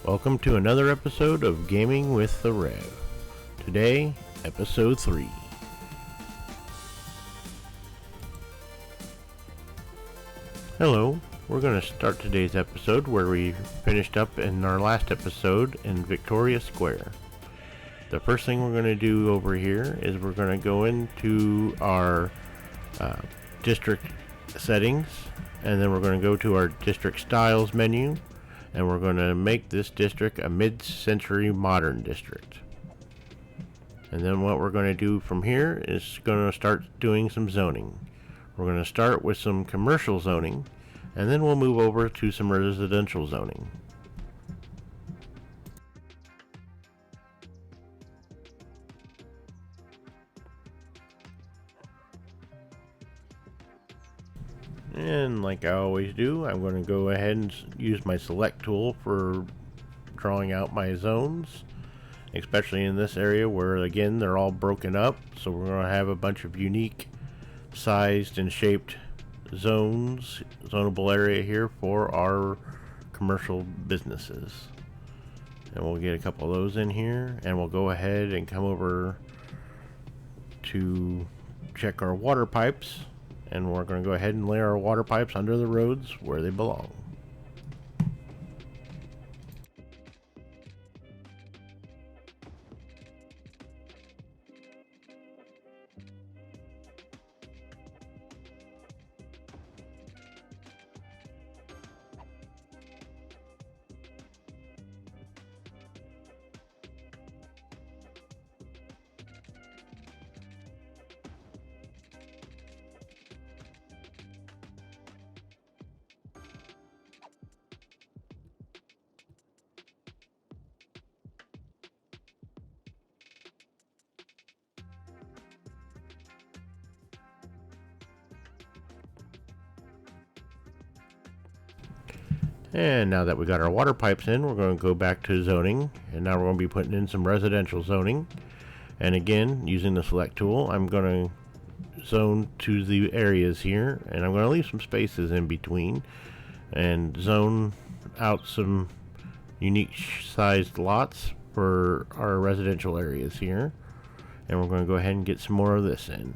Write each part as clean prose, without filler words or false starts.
Welcome to another episode of Gaming with the Rev. Today, episode 3. Hello, we're going to start today's episode where we finished up in our last episode in Victoria Square. The first thing we're going to do over here is we're going to go into our district settings, and then we're going to go to our district styles menu, and we're going to make this district a mid-century modern district. And then what we're going to do from here is going to start doing some zoning. We're going to start with some commercial zoning, and then we'll move over to some residential zoning. And like I always do, I'm going to go ahead and use my select tool for drawing out my zones, especially in this area where, again, they're all broken up. So we're going to have a bunch of unique sized and shaped zonable area here for our commercial businesses. And we'll get a couple of those in here, and we'll go ahead and come over to check our water pipes. And we're going to go ahead and lay our water pipes under the roads where they belong. And now that we got our water pipes in, we're going to go back to zoning, and now we're going to be putting in some residential zoning. And again, using the select tool, I'm going to zone to the areas here, and I'm going to leave some spaces in between and zone out some unique sized lots for our residential areas here. And we're going to go ahead and get some more of this in.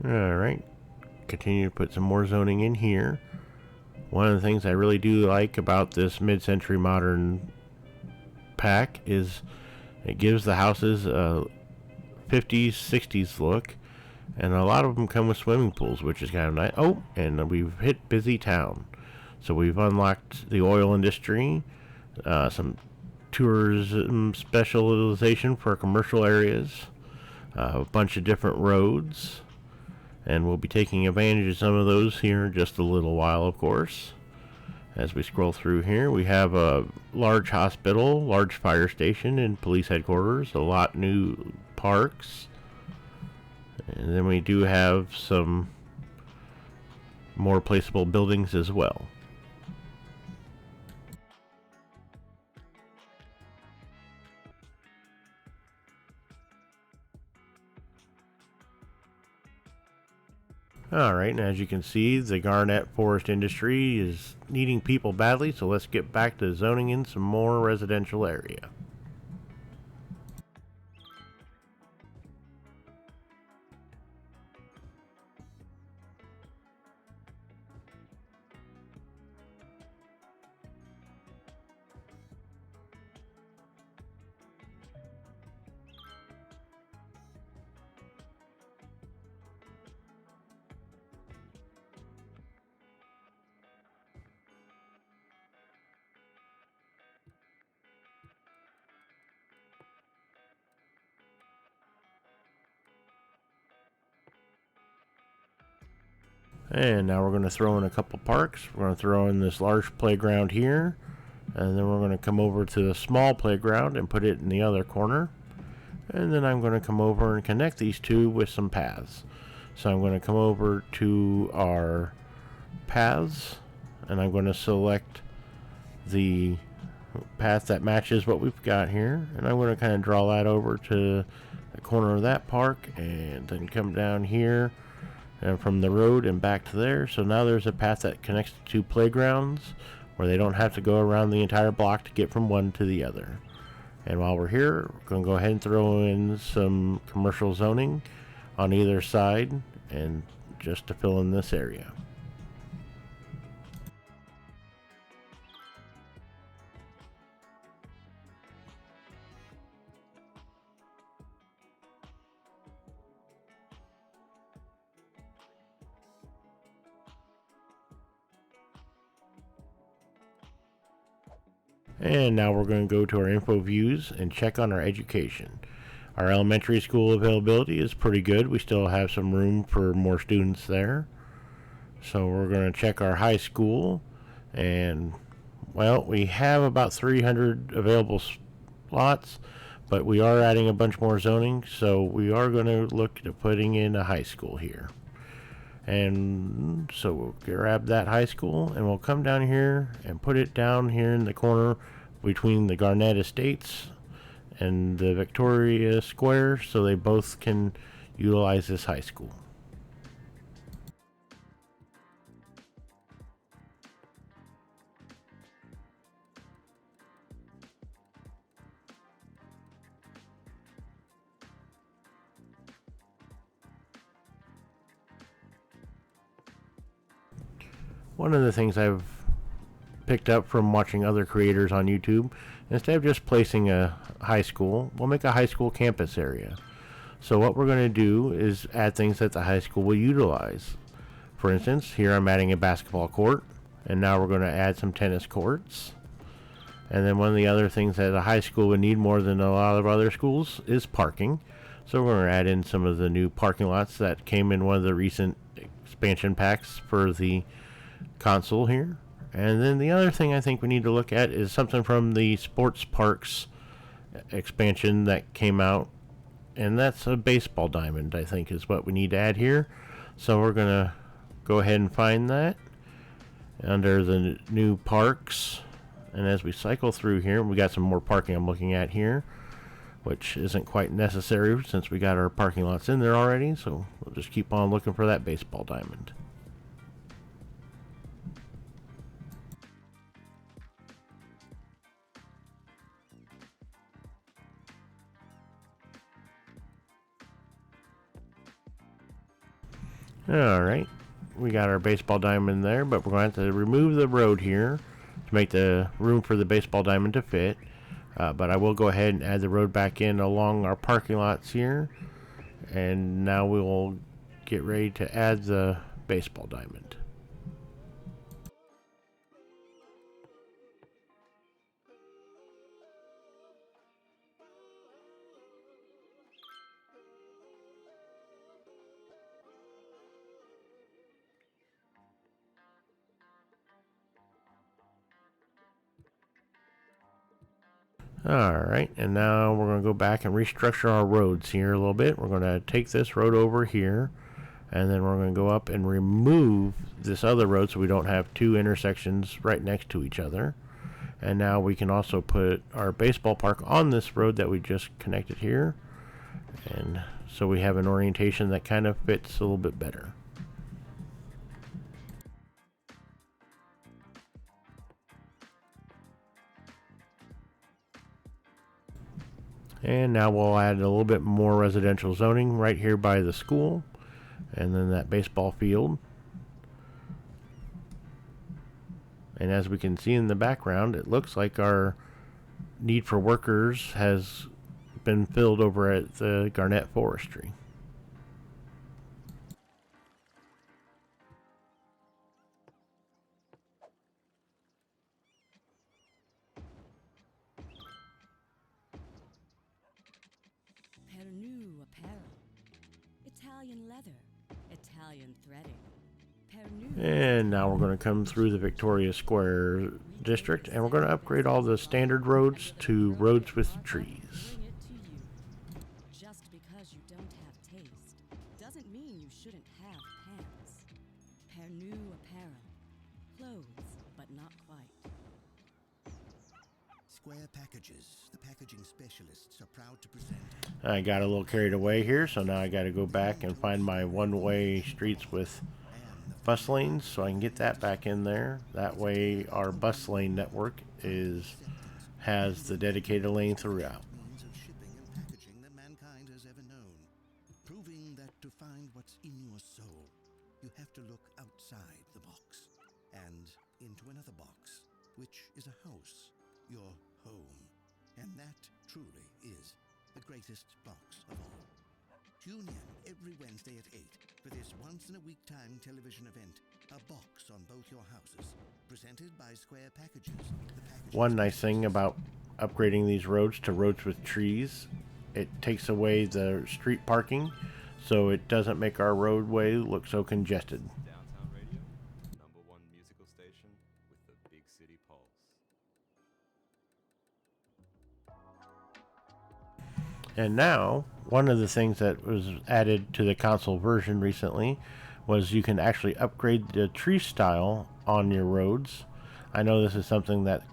Alright, continue to put some more zoning in here. One of the things I really do like about this mid-century modern pack is it gives the houses a 50s, 60s look, and a lot of them come with swimming pools, which is kind of nice. Oh, and we've hit busy town. So we've unlocked the oil industry, some tourism specialization for commercial areas, a bunch of different roads. And we'll be taking advantage of some of those here in just a little while, of course. As we scroll through here, we have a large hospital, large fire station, and police headquarters, a lot new parks. And then we do have some more placeable buildings as well. Alright, and as you can see, the Garnet Forest industry is needing people badly, so let's get back to zoning in some more residential area. And now we're going to throw in a couple parks. We're going to throw in this large playground here, And then we're going to come over to the small playground and put it in the other corner. And then I'm going to come over and connect these two with some paths. So I'm going to come over to our paths, and I'm going to select the path that matches what we've got here, and I'm going to kind of draw that over to the corner of that park, and then come down here and from the road and back to there. So now there's a path that connects the two playgrounds where they don't have to go around the entire block to get from one to the other. And while we're here, we're going to go ahead and throw in some commercial zoning on either side, and just to fill in this area. And now we're going to go to our info views and check on our education. Our elementary school availability is pretty good. We still have some room for more students there. So we're going to check our high school, and well, we have about 300 available slots, but we are adding a bunch more zoning, so we are going to look at putting in a high school here. And so we'll grab that high school, and we'll come down here and put it down here in the corner between the Garnett Estates and the Victoria Square, so they both can utilize this high school. One of the things I've picked up from watching other creators on YouTube, instead of just placing a high school, we'll make a high school campus area. So what we're going to do is add things that the high school will utilize. For instance, here I'm adding a basketball court, and now we're going to add some tennis courts. And then one of the other things that a high school would need more than a lot of other schools is parking. So we're going to add in some of the new parking lots that came in one of the recent expansion packs for the console here. And then the other thing I think we need to look at is something from the sports parks expansion that came out, and that's a baseball diamond, I think, is what we need to add here. So we're gonna go ahead and find that under the new parks, and as we cycle through here, we got some more parking I'm looking at here, which isn't quite necessary since we got our parking lots in there already. So we'll just keep on looking for that baseball diamond. Alright, we got our baseball diamond there, but we're going to have to remove the road here to make the room for the baseball diamond to fit. But I will go ahead and add the road back in along our parking lots here. And now we will get ready to add the baseball diamond. Alright, and now we're going to go back and restructure our roads here a little bit. We're going to take this road over here, and then we're going to go up and remove this other road so we don't have two intersections right next to each other. And now we can also put our baseball park on this road that we just connected here, and so we have an orientation that kind of fits a little bit better. And now we'll add a little bit more residential zoning right here by the school, and then that baseball field. And as we can see in the background, it looks like our need for workers has been filled over at the Garnett Forestry. New apparel, Italian leather, Italian threading. And now we're going to come through the Victoria Square district, and we're going to upgrade all the standard roads to roads with trees. Bring it to you. Just because you don't have taste doesn't mean you shouldn't have pants. Pair new apparel. Clothes, but not quite. Square Packages, the packaging specialists, are proud to present. I got a little carried away here, so now I got to go back and find my one-way streets with bus lanes so I can get that back in there. That way our bus lane network has the dedicated lane throughout. Means of shipping and packaging that mankind has ever known, proving that to find what's in your soul, you have to look outside the box and into another box, which is a house, your home. And that truly is the greatest box of all. Tune in every Wednesday at 8 for this once-in-a-week time television event, A Box on Both Your Houses, presented by Square Packages. One nice thing about upgrading these roads to roads with trees, it takes away the street parking, so it doesn't make our roadway look so congested. Downtown Radio, #1 musical station with the big city pulse. And now, one of the things that was added to the console version recently was you can actually upgrade the tree style on your roads. I know this is something that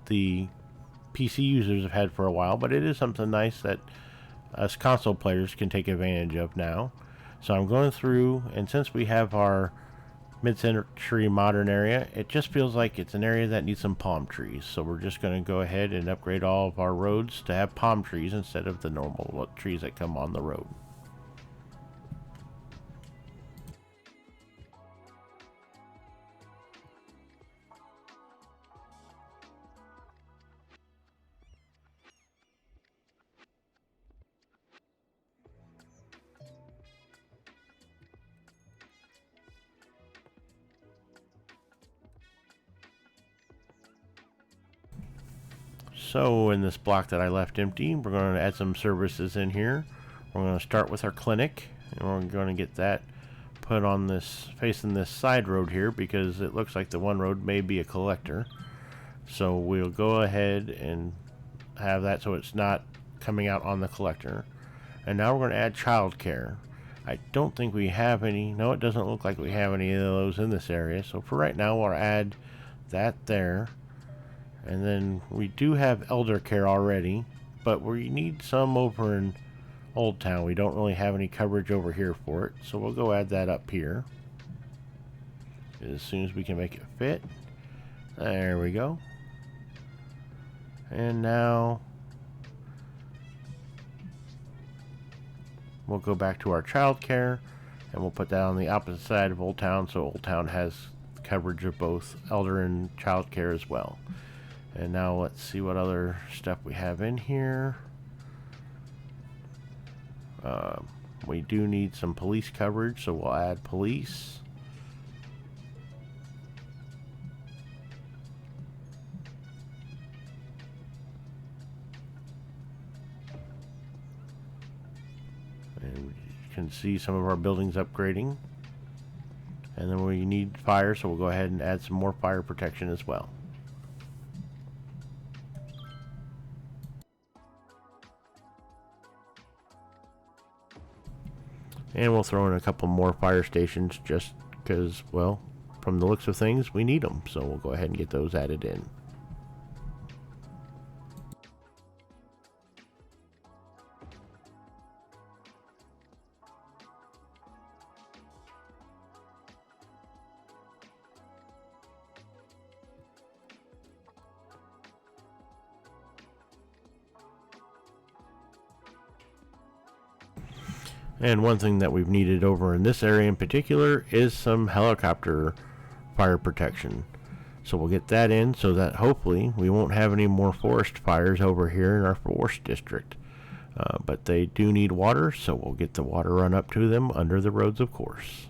the PC users have had for a while, but it is something nice that us console players can take advantage of now. So I'm going through, and since we have our mid-century modern area, it just feels like it's an area that needs some palm trees. So we're just going to go ahead and upgrade all of our roads to have palm trees instead of the normal trees that come on the road. So in this block that I left empty, we're going to add some services in here. We're going to start with our clinic, and we're going to get that put on this, facing this side road here, because it looks like the one road may be a collector. So we'll go ahead and have that so it's not coming out on the collector. And now we're going to add childcare. I don't think we have any. No, it doesn't look like we have any of those in this area. So for right now, we'll add that there. And then we do have elder care already, but we need some over in Old Town. We don't really have any coverage over here for it, so we'll go add that up here as soon as we can make it fit. There we go. And now we'll go back to our child care, and we'll put that on the opposite side of Old Town, so Old Town has coverage of both elder and child care as well. And now let's see what other stuff we have in here. We do need some police coverage, so we'll add police. And you can see some of our buildings upgrading. And then we need fire, so we'll go ahead and add some more fire protection as well. And we'll throw in a couple more fire stations just because, well, from the looks of things, we need them. So we'll go ahead and get those added in. And one thing that we've needed over in this area in particular is some helicopter fire protection. So we'll get that in so that hopefully we won't have any more forest fires over here in our forest district. But they do need water, so we'll get the water run up to them under the roads, of course.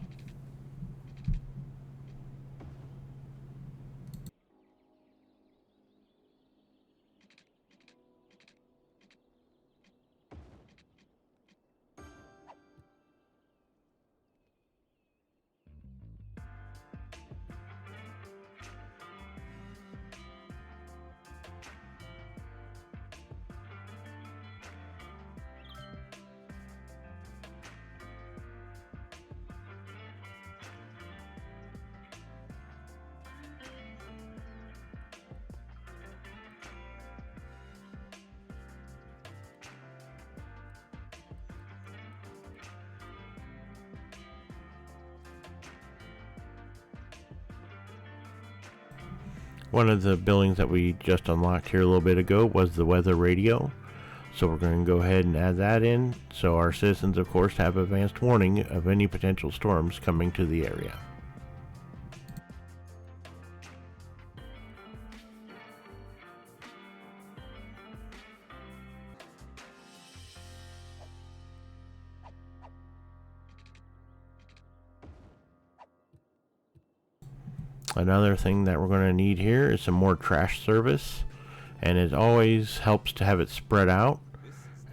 One of the buildings that we just unlocked here a little bit ago was the weather radio. So we're going to go ahead and add that in, so our citizens, of course, have advanced warning of any potential storms coming to the area. Another thing that we're going to need here is some more trash service, and it always helps to have it spread out.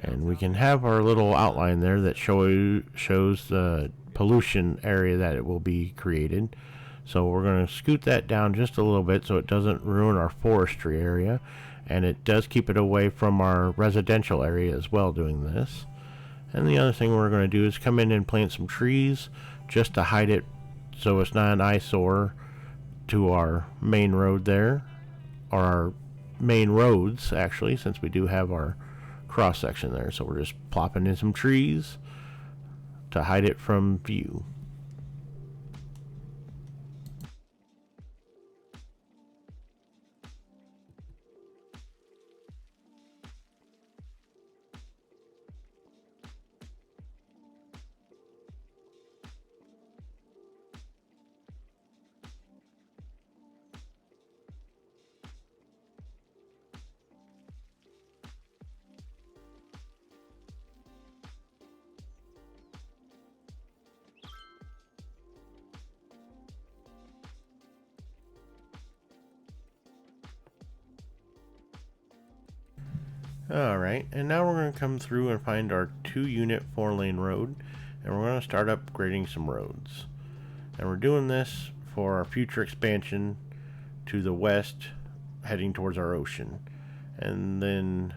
And we can have our little outline there that shows the pollution area that it will be created. So we're going to scoot that down just a little bit so it doesn't ruin our forestry area, and it does keep it away from our residential area as well doing this. And the other thing we're going to do is come in and plant some trees just to hide it so it's not an eyesore to our main road there, or our main roads actually, since we do have our cross section there. So we're just plopping in some trees to hide it from view. Alright, and now we're going to come through and find our 2-unit 4-lane road, and we're going to start upgrading some roads. And we're doing this for our future expansion to the west, heading towards our ocean. And then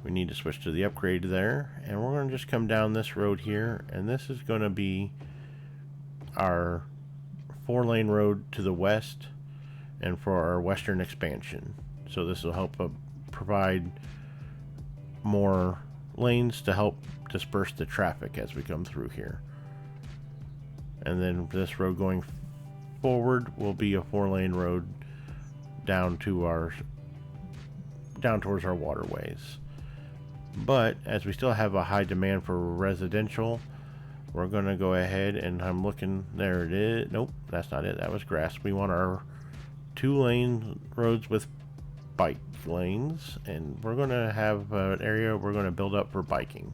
we need to switch to the upgrade there, and we're going to just come down this road here, and this is going to be our 4-lane road to the west and for our western expansion. So this will help provide more lanes to help disperse the traffic as we come through here. And then this road going forward will be a 4-lane road down towards our waterways. But as we still have a high demand for residential, we're going to go ahead, and I'm looking, there it is. Nope, that's not it, that was grass. We want our 2-lane roads with bike lanes, and we're going to have an area we're going to build up for biking.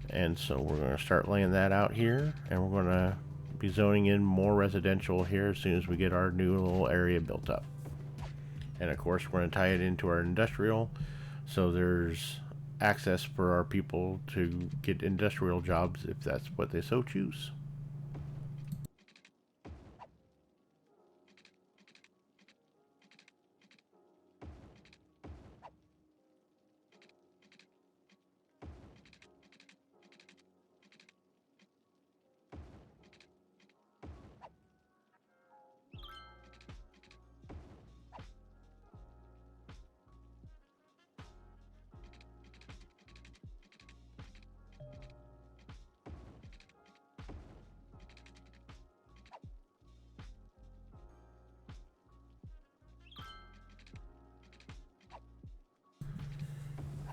And so we're going to start laying that out here, and we're going to be zoning in more residential here as soon as we get our new little area built up. And of course we're going to tie it into our industrial, so there's access for our people to get industrial jobs if that's what they so choose.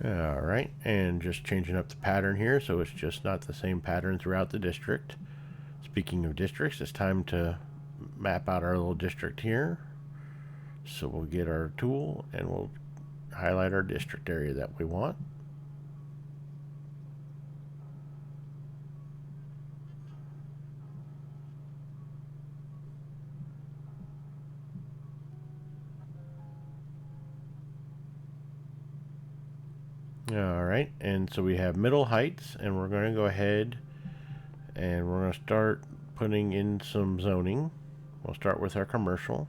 Alright, and just changing up the pattern here so it's just not the same pattern throughout the district. Speaking of districts, it's time to map out our little district here. So we'll get our tool and we'll highlight our district area that we want. Alright, and so we have middle heights, and we're going to go ahead and we're going to start putting in some zoning. We'll start with our commercial.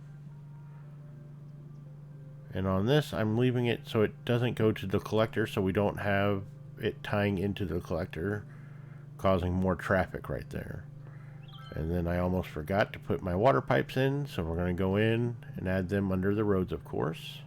And on this, I'm leaving it so it doesn't go to the collector, so we don't have it tying into the collector, causing more traffic right there. And then I almost forgot to put my water pipes in, so we're going to go in and add them under the roads, of course.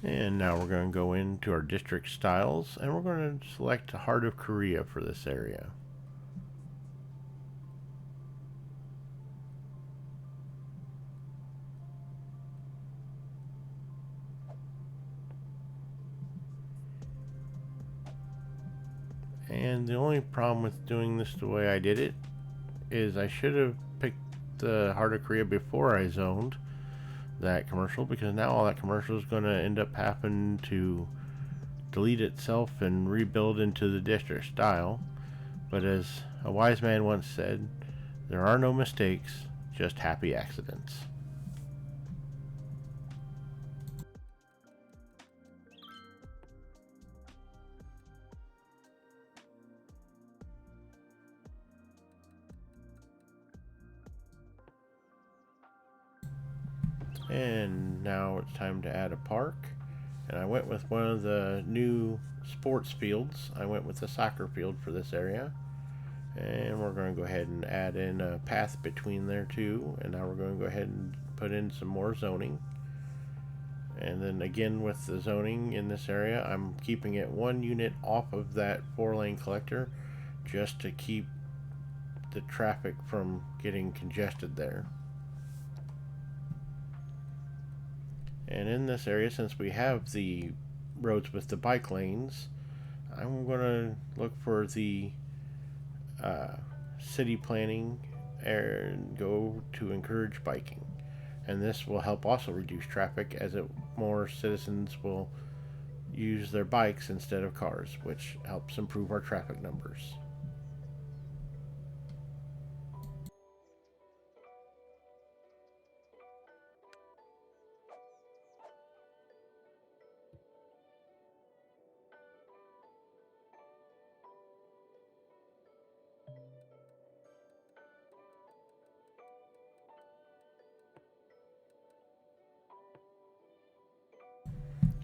And now we're going to go into our district styles, and we're going to select Heart of Korea for this area. And the only problem with doing this the way I did it is I should have picked the Heart of Korea before I zoned that commercial, because now all that commercial is going to end up having to delete itself and rebuild into the district style. But as a wise man once said, there are no mistakes, just happy accidents. And now it's time to add a park. And I went with one of the new sports fields. I went with the soccer field for this area. And we're going to go ahead and add in a path between there too. And now we're going to go ahead and put in some more zoning. And then again with the zoning in this area, I'm keeping it 1 unit off of that 4-lane collector just to keep the traffic from getting congested there. And in this area, since we have the roads with the bike lanes, I'm going to look for the city planning and go to encourage biking. And this will help also reduce traffic, as more citizens will use their bikes instead of cars, which helps improve our traffic numbers.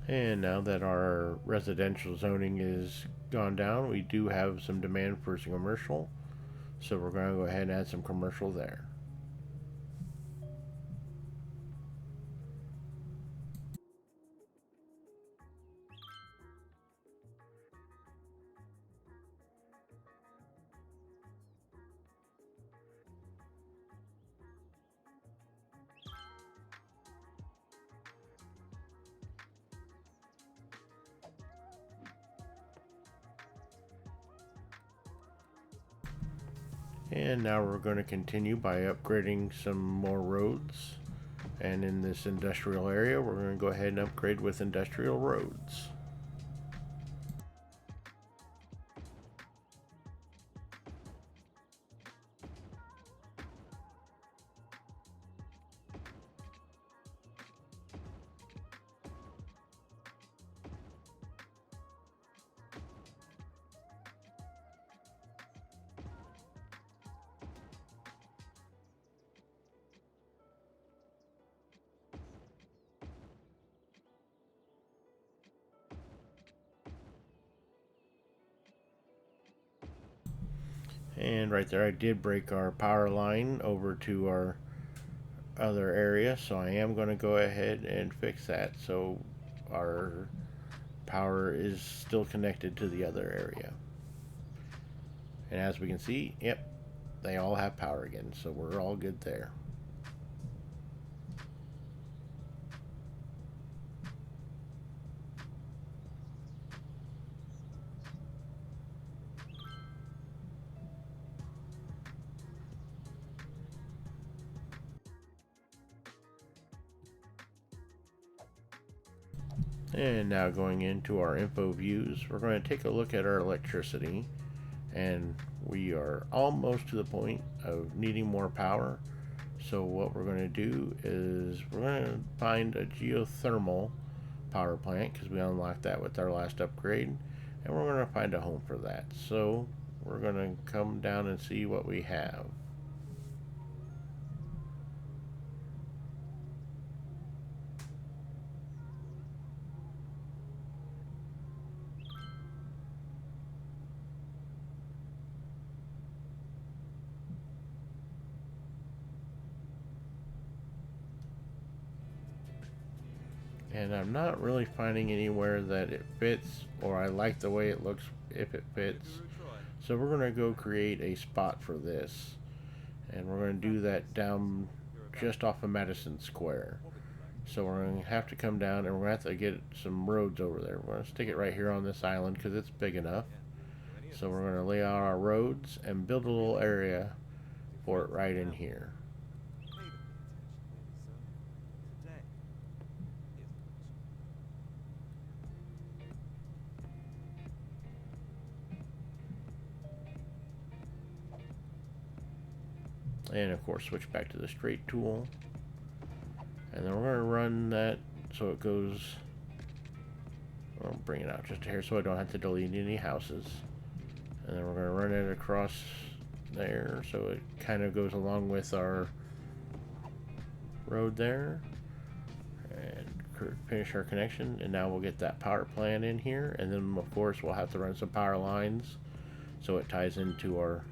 And now that our residential zoning is gone down, we do have some demand for some commercial. So we're going to go ahead and add some commercial there. And now we're going to continue by upgrading some more roads. And in this industrial area, we're going to go ahead and upgrade with industrial roads. And right there, I did break our power line over to our other area, so I am going to go ahead and fix that so our power is still connected to the other area. And as we can see, yep, they all have power again, so we're all good there. And now going into our info views, we're going to take a look at our electricity, and we are almost to the point of needing more power. So what we're going to do is we're going to find a geothermal power plant, because we unlocked that with our last upgrade, and we're going to find a home for that. So we're going to come down and see what we have. and I'm not really finding anywhere that it fits or I like the way it looks if it fits. So we're going to go create a spot for this, and we're going to do that down just off of Madison Square. So we're going to have to come down and we're going to have to get some roads over there. We're going to stick it right here on this island because it's big enough. So we're going to lay out our roads and build a little area for it right in here. And of course switch back to the straight tool. And then we're going to run that so it goes, I'll bring it out just here so I don't have to delete any houses. And then we're going to run it across there so it kind of goes along with our road there. And finish our connection, and now we'll get that power plant in here, and then of course we'll have to run some power lines so it ties into our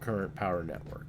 current power network.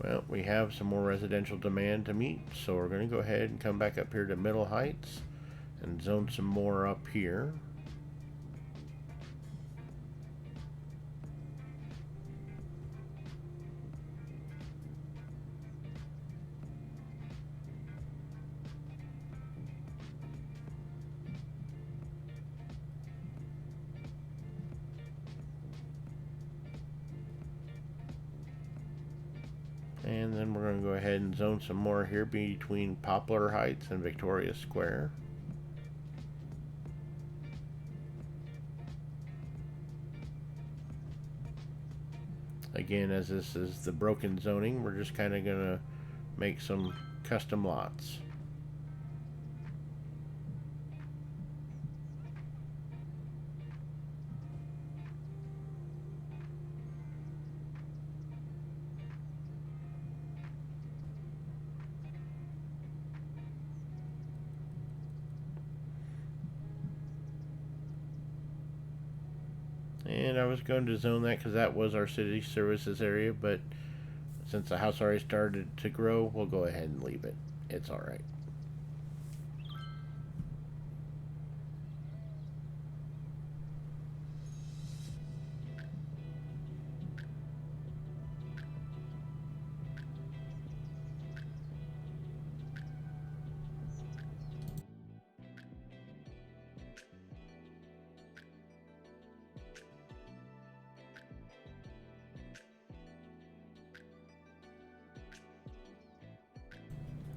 Well, we have some more residential demand to meet, so we're going to go ahead and come back up here to Middle Heights and zone some more up here. And then we're going to go ahead and zone some more here between Poplar Heights and Victoria Square. Again, as this is the broken zoning, we're just kind of going to make some custom lots. And I was going to zone that because that was our city services area, but since the house already started to grow, we'll go ahead and leave it. It's alright.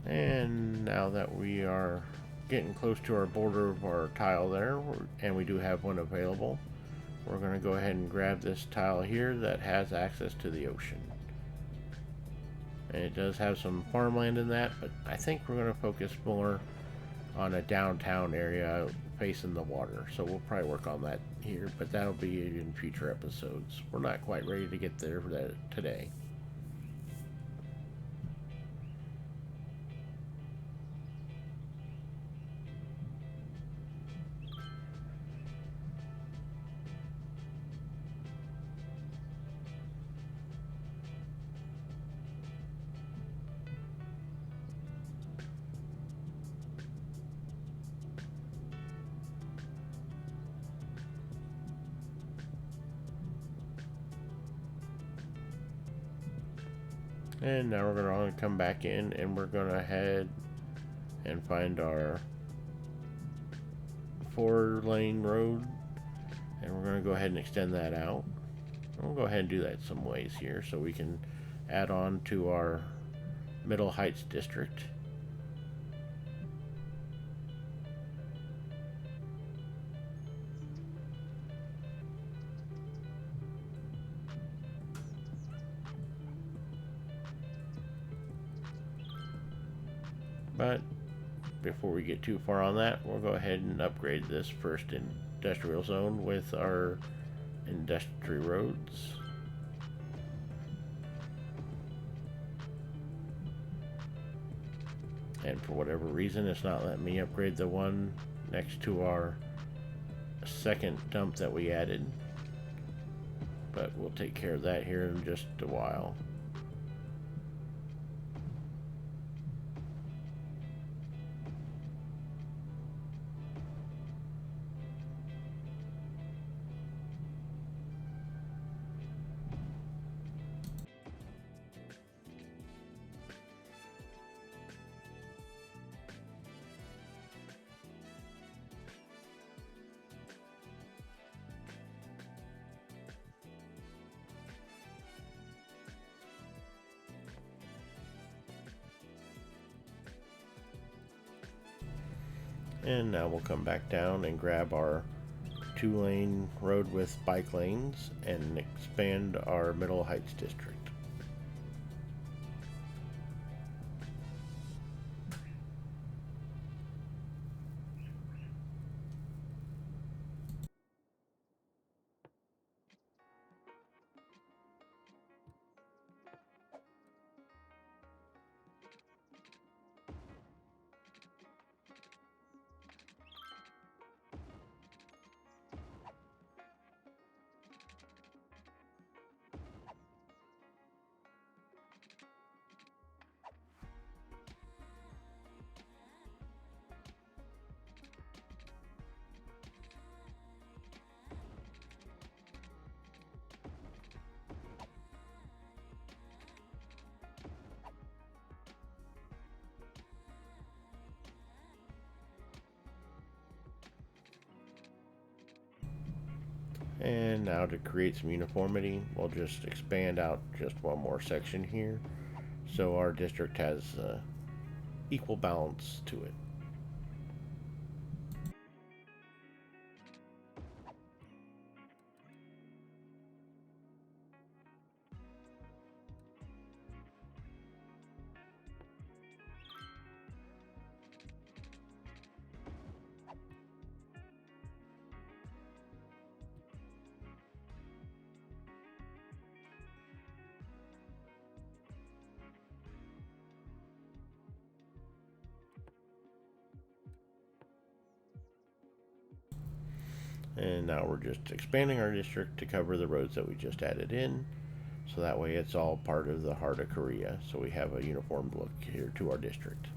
And now that we are getting close to our border of our tile there, and we do have one available, we're going to go ahead and grab this tile here that has access to the ocean. And it does have some farmland in that, but I think we're going to focus more on a downtown area facing the water. So we'll probably work on that here, but that'll be in future episodes. We're not quite ready to get there for that today. And now we're going to come back in and we're going to head and find our 4-lane road, and we're going to go ahead and extend that out. And we'll go ahead and do that some ways here so we can add on to our Middle Heights district. But before we get too far on that, we'll go ahead and upgrade this first industrial zone with our industry roads. And for whatever reason, it's not letting me upgrade the one next to our second dump that we added. But we'll take care of that here in just a while. And now we'll come back down and grab our 2-lane road with bike lanes and expand our Middle Heights district. And now to create some uniformity, we'll just expand out just one more section here so our district has equal balance to it. And now we're just expanding our district to cover the roads that we just added in. So that way it's all part of the heart of Korea. So we have a uniform look here to our district.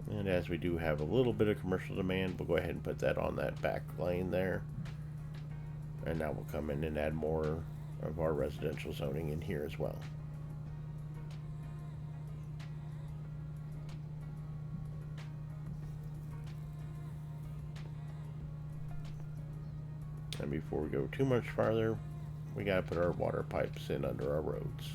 And as we do have a little bit of commercial demand, we'll go ahead and put that on that back lane there. And now we'll come in and add more of our residential zoning in here as well. And before we go too much farther, we gotta put our water pipes in under our roads.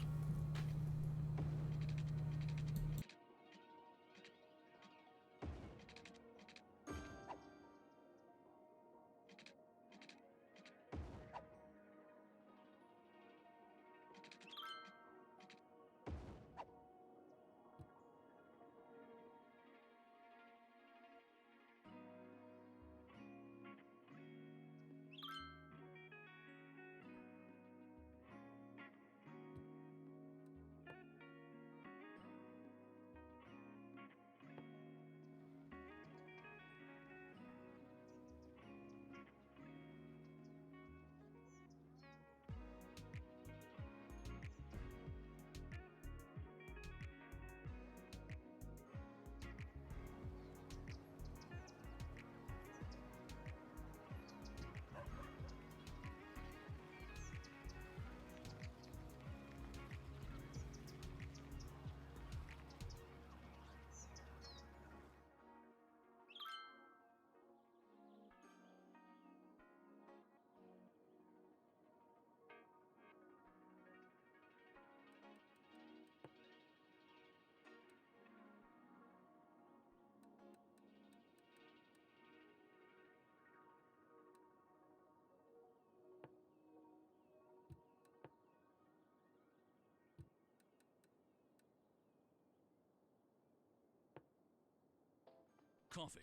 Coffee,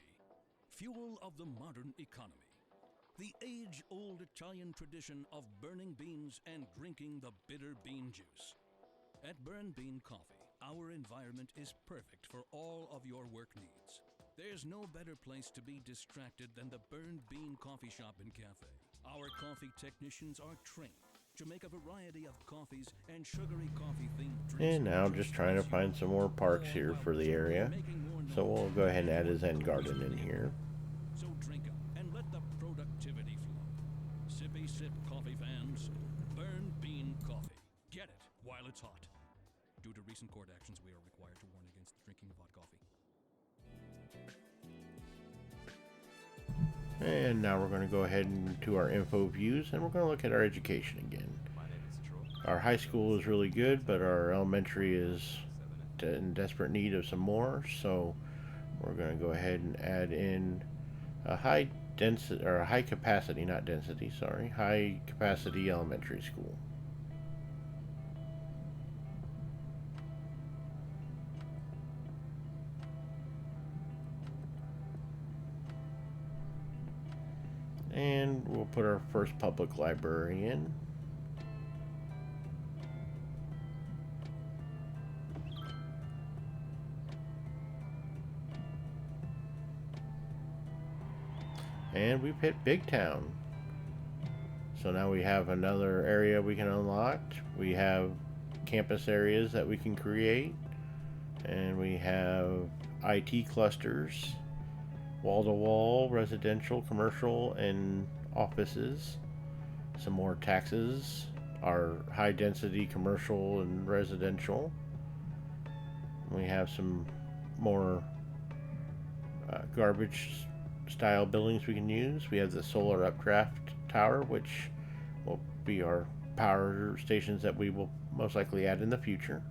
fuel of the modern economy. The age-old Italian tradition of burning beans and drinking the bitter bean juice. At Burn Bean Coffee, our environment is perfect for all of your work needs. There's no better place to be distracted than the Burn Bean Coffee Shop and Cafe. Our coffee technicians are trained to make a variety of coffees and sugary coffee-themed drinks. And now just trying to find some more parks here for the area. So we'll go ahead and add a Zen garden in here. So drink up and let the productivity flow. Sippy sip coffee fans. Burn Bean Coffee. Get it while it's hot. Due to recent court actions, we are required to warn against the drinking of hot coffee. And now we're going to go ahead and to our info views, and we're going to look at our education again. My name is Troy. Our high school is really good, but our elementary is in desperate need of some more, so we're going to go ahead and add in a high density, or a high capacity, not density, sorry, high capacity elementary school. And we'll put our first public library in. And we've hit Big Town. So now we have another area we can unlock. We have campus areas that we can create. And we have IT clusters. Wall-to-wall, residential, commercial, and offices. Some more taxes. Our high-density commercial and residential. We have some more garbage-style buildings we can use. We have the solar updraft tower, which will be our power stations that we will most likely add in the future.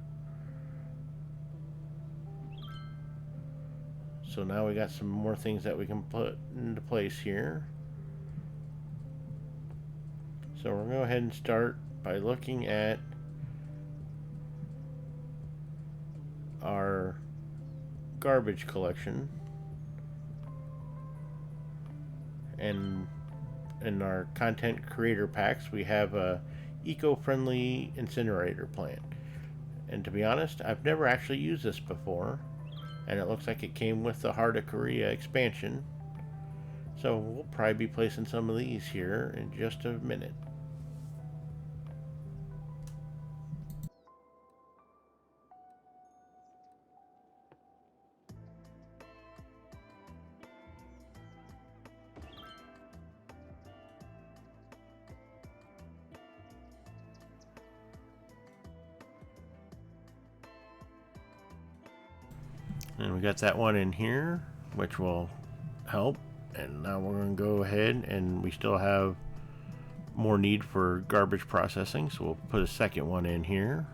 So now we got some more things that we can put into place here. So we're going to go ahead and start by looking at our garbage collection. And in our content creator packs, we have a eco-friendly incinerator plant. And to be honest, I've never actually used this before. And it looks like it came with the Heart of Korea expansion. So we'll probably be placing some of these here in just a minute. And we got that one in here, which will help. And now we're going to go ahead, and we still have more need for garbage processing, so we'll put a second one in here.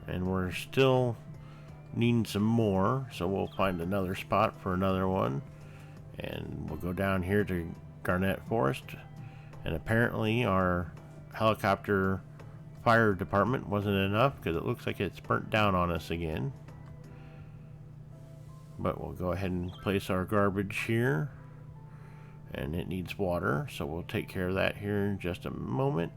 And we're still needing some more, so we'll find another spot for another one. And we'll go down here to Garnet Forest. And apparently our helicopter fire department wasn't enough, because it looks like it's burnt down on us again. But we'll go ahead and place our garbage here, and it needs water, so we'll take care of that here in just a moment.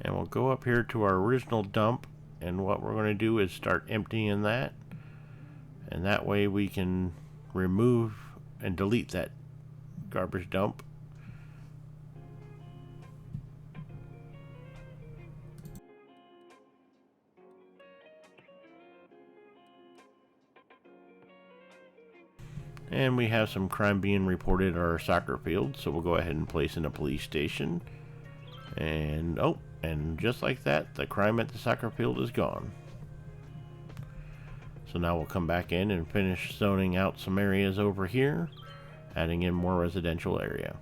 And we'll go up here to our original dump, and what we're going to do is start emptying that, and that way we can remove and delete that garbage dump. And we have some crime being reported at our soccer field, so we'll go ahead and place in a police station. And oh, and just like that, the crime at the soccer field is gone. So now we'll come back in and finish zoning out some areas over here, adding in more residential area.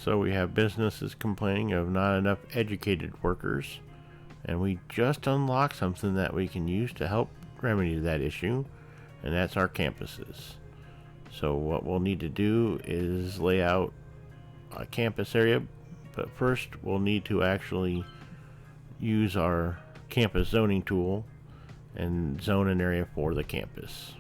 So we have businesses complaining of not enough educated workers, and we just unlocked something that we can use to help remedy that issue, and that's our campuses. So what we'll need to do is lay out a campus area, but first we'll need to actually use our campus zoning tool and zone an area for the campus.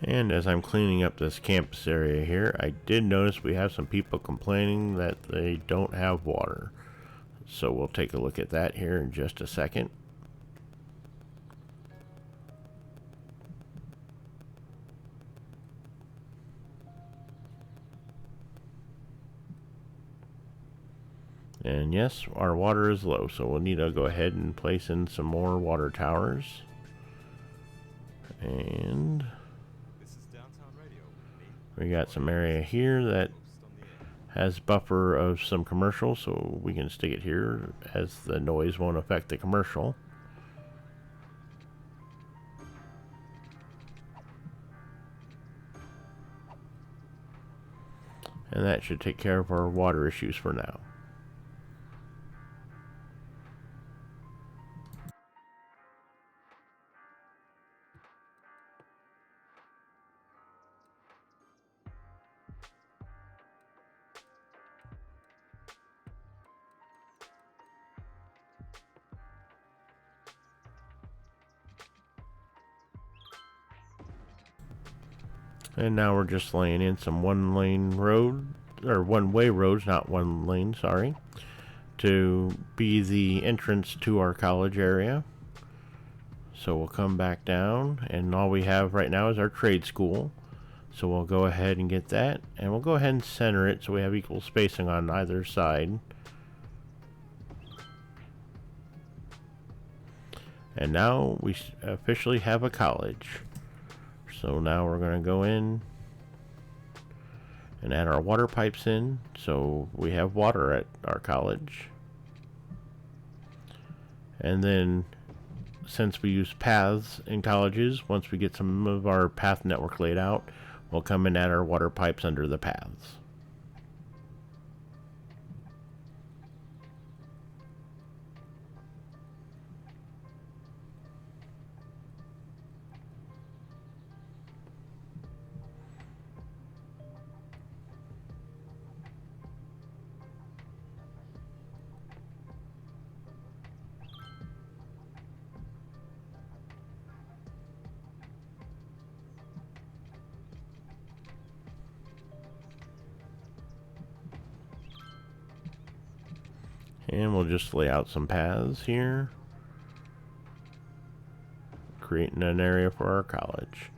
And as I'm cleaning up this campus area here, I did notice we have some people complaining that they don't have water. So we'll take a look at that here in just a second. And yes, our water is low, so we'll need to go ahead and place in some more water towers. And This is Downtown Radio. we got some area here that has buffer of some commercial, so we can stick it here as the noise won't affect the commercial. And that should take care of our water issues for now. And now we're just laying in some one-lane road, or one-way roads, not one lane, sorry, to be the entrance to our college area. So we'll come back down, and all we have right now is our trade school. So we'll go ahead and get that, and we'll go ahead and center it so we have equal spacing on either side. And now we officially have a college. So now we're going to go in and add our water pipes in, so we have water at our college. And then, since we use paths in colleges, once we get some of our path network laid out, we'll come and add our water pipes under the paths. And we'll just lay out some paths here, creating an area for our college.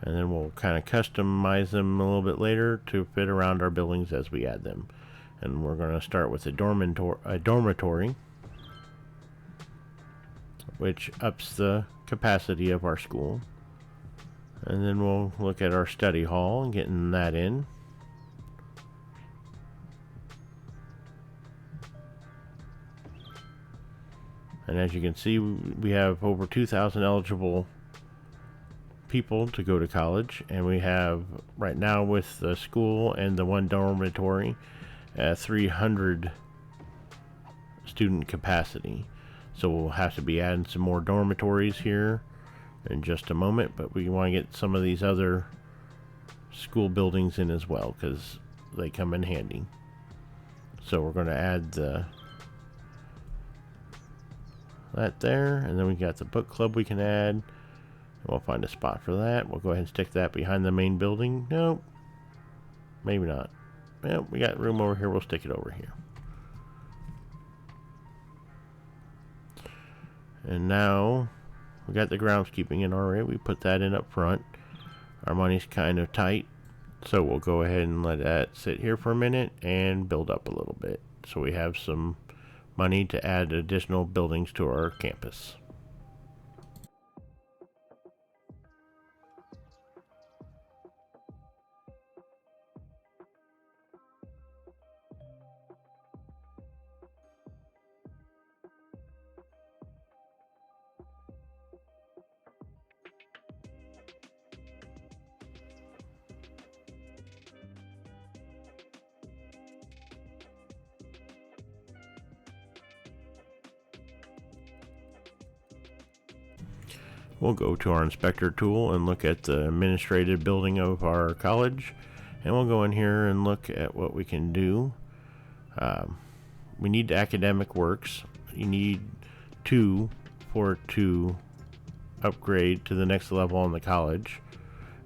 And then we'll kind of customize them a little bit later to fit around our buildings as we add them. And we're going to start with a dormitory, which ups the capacity of our school. And then we'll look at our study hall and getting that in. And as you can see, we have over 2,000 eligible people to go to college. And we have, right now with the school and the one dormitory, 300 student capacity. So we'll have to be adding some more dormitories here in just a moment, but we want to get some of these other school buildings in as well because they come in handy. So we're going to add that there, and then we got the book club we can add. We'll find a spot for that. We'll go ahead and stick that behind the main building. Nope. Maybe not. Well, we got room over here. We'll stick it over here. And now we got the groundskeeping in already. We put that in up front. Our money's kind of tight, so we'll go ahead and let that sit here for a minute and build up a little bit. So we have some money to add additional buildings to our campus. We'll go to our inspector tool and look at the administrative building of our college, and we'll go in here and look at what we can do. We need academic works. You need 2 for it to upgrade to the next level in the college,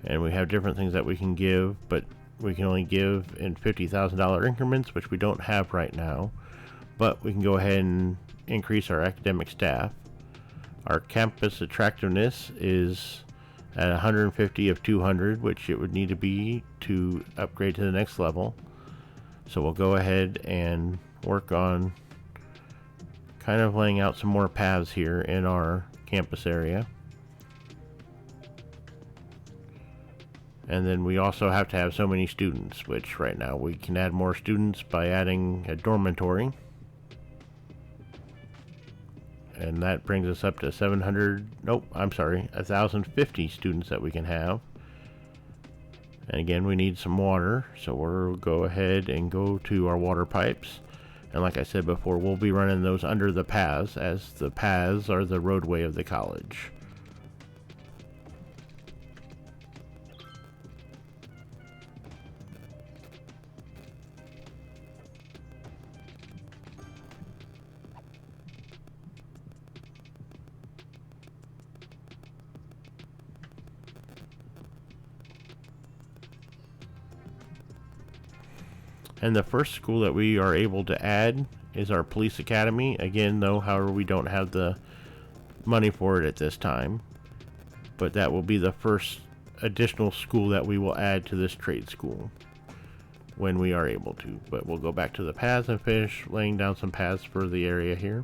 and we have different things that we can give, but we can only give in $50,000 increments, which we don't have right now. But we can go ahead and increase our academic staff. Our campus attractiveness is at 150 of 200, which it would need to be to upgrade to the next level. So we'll go ahead and work on kind of laying out some more paths here in our campus area. And then we also have to have so many students, which right now we can add more students by adding a dormitory. And that brings us up to 1,050 students that we can have. And again, we need some water, so we'll go ahead and go to our water pipes. And like I said before, we'll be running those under the paths, as the paths are the roadway of the college. And the first school that we are able to add is our police academy. Again, though, however, we don't have the money for it at this time. But that will be the first additional school that we will add to this trade school when we are able to. But we'll go back to the paths and finish laying down some paths for the area here.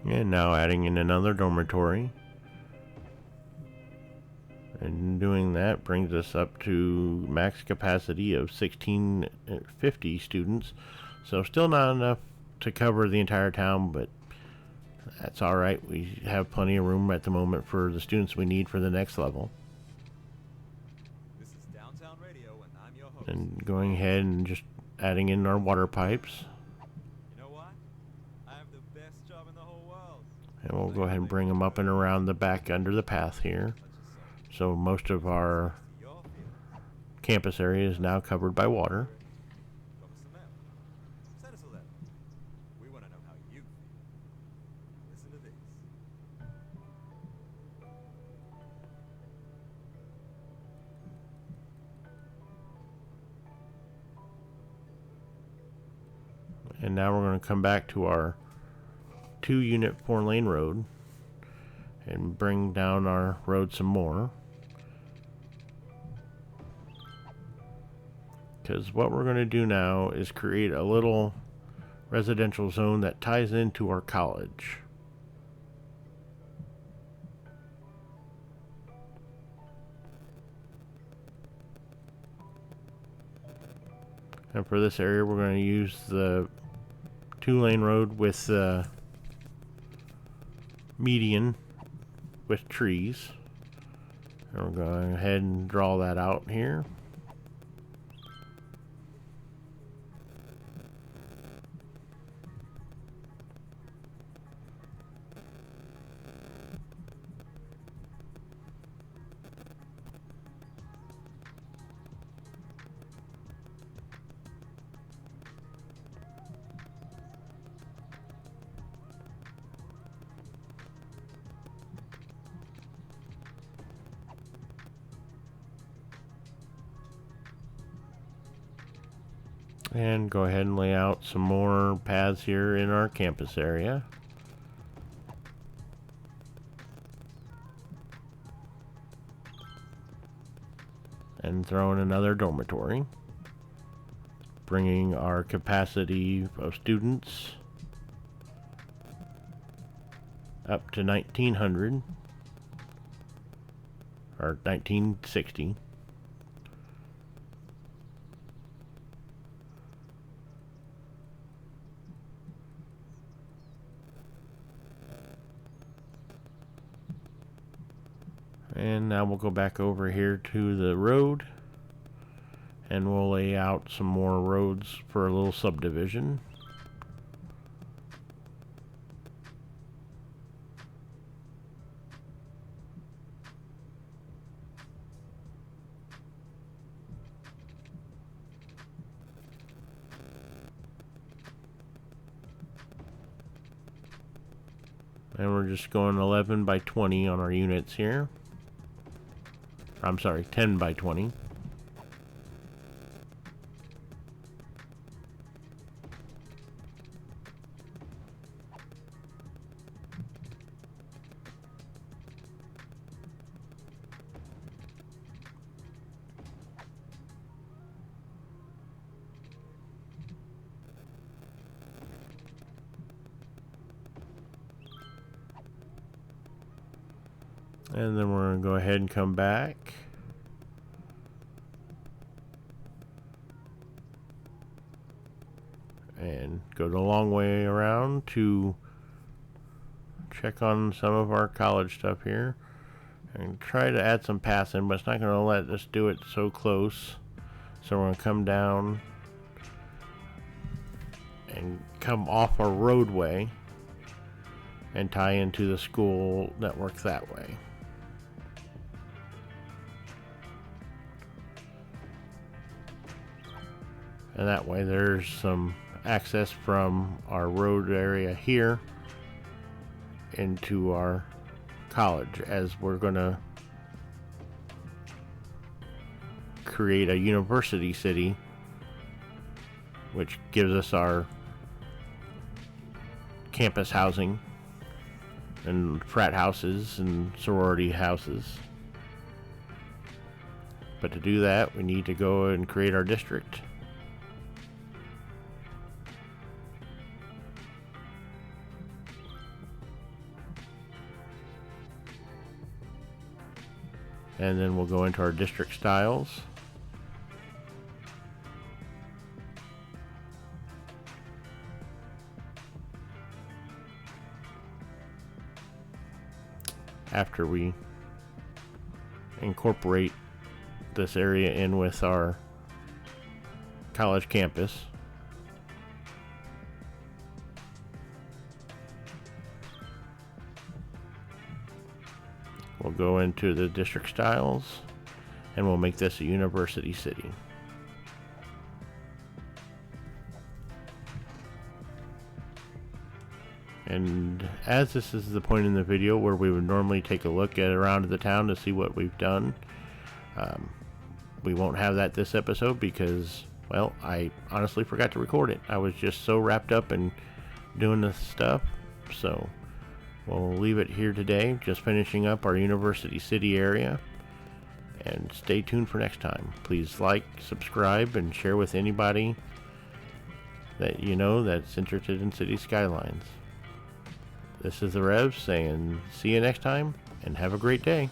And now adding in another dormitory. And doing that brings us up to max capacity of 1,650 students. So still not enough to cover the entire town, but that's alright. We have plenty of room at the moment for the students we need for the next level. This is Downtown Radio, and I'm your host. And going ahead and just adding in our water pipes. You know what? I have the best job in the whole world. And we'll go ahead and bring them up and around the back under the path here. So most of our Your field. campus area is now covered by water. Drop us a mail. Send us a letter. We want to know how you feel. Listen to this. And now we're going to come back to our 2-unit 4-lane road and bring down our road some more. Because what we're going to do now is create a little residential zone that ties into our college. And for this area, we're going to use the 2-lane road with the median with trees. And we're going to go ahead and draw that out here. And go ahead and lay out some more paths here in our campus area. And throw in another dormitory, bringing our capacity of students up to 1900 or 1960. And now we'll go back over here to the road and we'll lay out some more roads for a little subdivision. And we're just going 11 by 20 on our units here. I'm sorry, 10 by 20. And then we're going to go ahead and come back. And go the long way around to check on some of our college stuff here. And try to add some paths in, but it's not going to let us do it so close. So we're going to come down and come off our roadway and tie into the school network that way. And that way there's some access from our road area here into our college, as we're going to create a university city, which gives us our campus housing and frat houses and sorority houses. But to do that, we need to go and create our district. And then we'll go into our district styles. After we incorporate this area in with our college campus. We'll go into the district styles and we'll make this a university city. And as this is the point in the video where we would normally take a look at around the town to see what we've done, we won't have that this episode because well, I honestly forgot to record it. I was just so wrapped up in doing this stuff. So we'll leave it here today, just finishing up our University City area. And stay tuned for next time. Please like, subscribe, and share with anybody that you know that's interested in City Skylines. This is the Rev saying see you next time, and have a great day.